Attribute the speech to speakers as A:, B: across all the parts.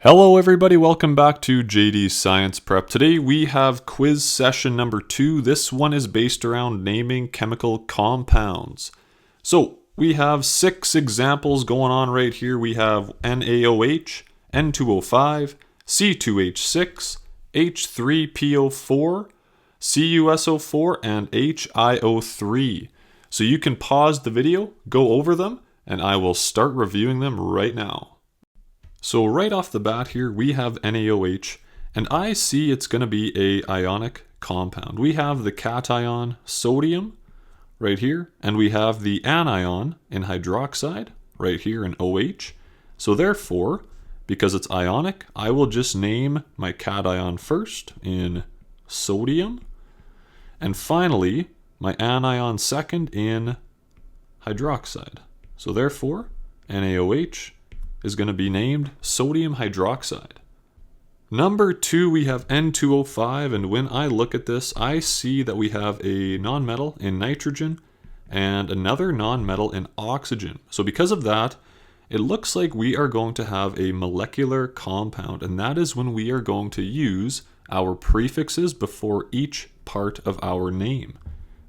A: Hello everybody, welcome back to JD Science Prep. Today we have quiz session number 2. This one is based around naming chemical compounds. So we have 6 examples going on right here. We have NaOH, N2O5, C2H6, H3PO4, CuSO4, and HiO3. So you can pause the video, go over them, and I will start reviewing them right now. So right off the bat here, we have NaOH, and I see it's going to be a ionic compound. We have the cation sodium right here, and we have the anion in hydroxide right here in OH. So therefore, because it's ionic, I will just name my cation first in sodium, and finally my anion second in hydroxide. So therefore, NaOH is going to be named sodium hydroxide. Number 2, we have N2O5, and when I look at this, I see that we have a nonmetal in nitrogen and another nonmetal in oxygen. So because of that, it looks like we are going to have a molecular compound, and that is when we are going to use our prefixes before each part of our name.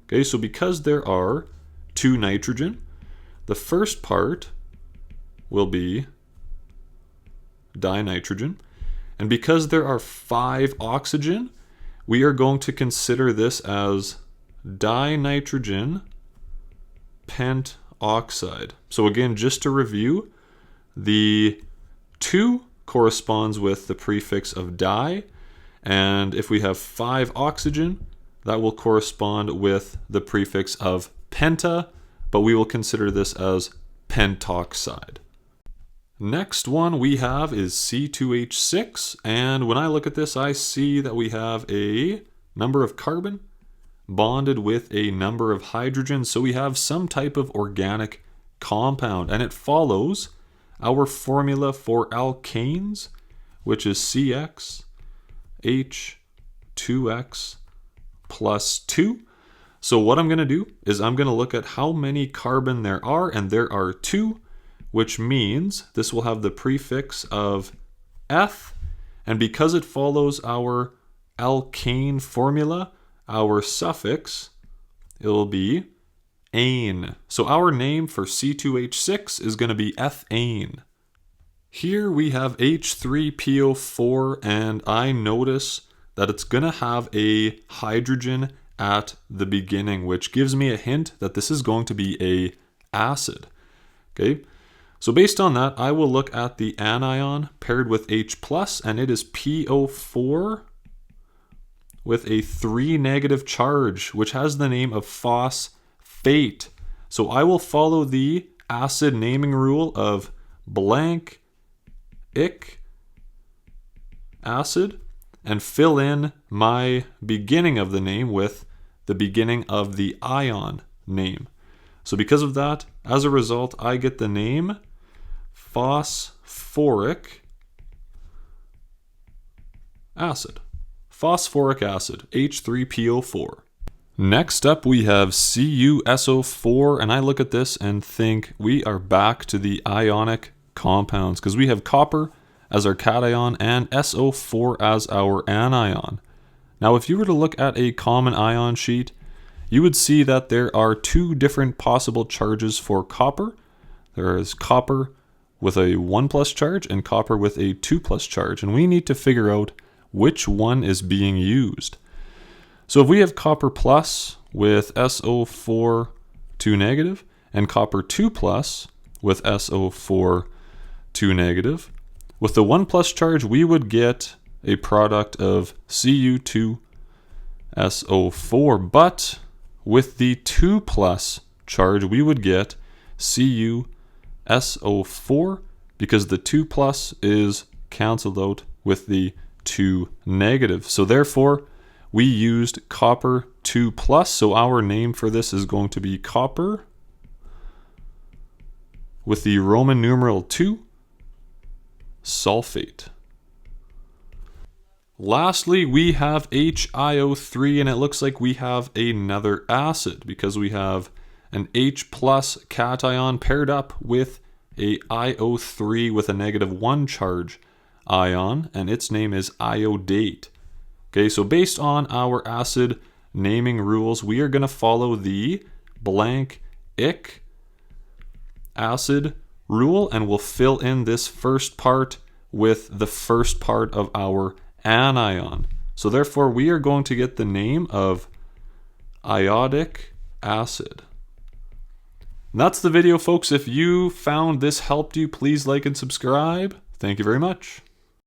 A: Okay, so because there are 2 nitrogen, the first part will be dinitrogen, and because there are 5 oxygen, we are going to consider this as dinitrogen pentoxide. So again, just to review, the 2 corresponds with the prefix of di, and if we have 5 oxygen, that will correspond with the prefix of penta, but we will consider this as pentoxide. Next one we have is C2H6, and when I look at this, I see that we have a number of carbon bonded with a number of hydrogen, so we have some type of organic compound, and it follows our formula for alkanes, which is CxH2x plus 2. So what I'm going to do is I'm going to look at how many carbon there are, and there are 2, which means this will have the prefix of eth, and because it follows our alkane formula, our suffix, it will be ane. So our name for C2H6 is going to be ethane. Here we have H3PO4, and I notice that it's going to have a hydrogen at the beginning, which gives me a hint that this is going to be a acid. Okay, so based on that, I will look at the anion paired with H+, and it is PO4 with a 3 negative charge, which has the name of phosphate. So I will follow the acid naming rule of blank ic acid and fill in my beginning of the name with the beginning of the ion name. So because of that, as a result, I get the name phosphoric acid. Phosphoric acid, H3PO4. Next up, we have CuSO4, and I look at this and think we are back to the ionic compounds because we have copper as our cation and SO4 as our anion. Now, if you were to look at a common ion sheet, you would see that there are 2 different possible charges for copper. There is copper with a 1+ charge and copper with a 2+ charge, and we need to figure out which one is being used. So if we have copper plus with SO4 2 negative and copper 2+ with SO4 2 negative, with the 1+ charge we would get a product of Cu2SO4, but with the 2+ charge we would get CuSO4 because the 2+ is cancelled out with the 2 negative. So therefore, we used copper 2+, so our name for this is going to be copper with the Roman numeral 2 sulfate. Lastly, we have HiO3, and it looks like we have another acid because we have an H+ cation paired up with a IO3 with a -1 charge. ion, and its name is iodate. Okay, so based on our acid naming rules, we are going to follow the blank ic acid rule, and we'll fill in this first part with the first part of our anion. So therefore, we are going to get the name of iodic acid. And that's the video, folks. If you found this helped you, please like and subscribe. Thank you very much.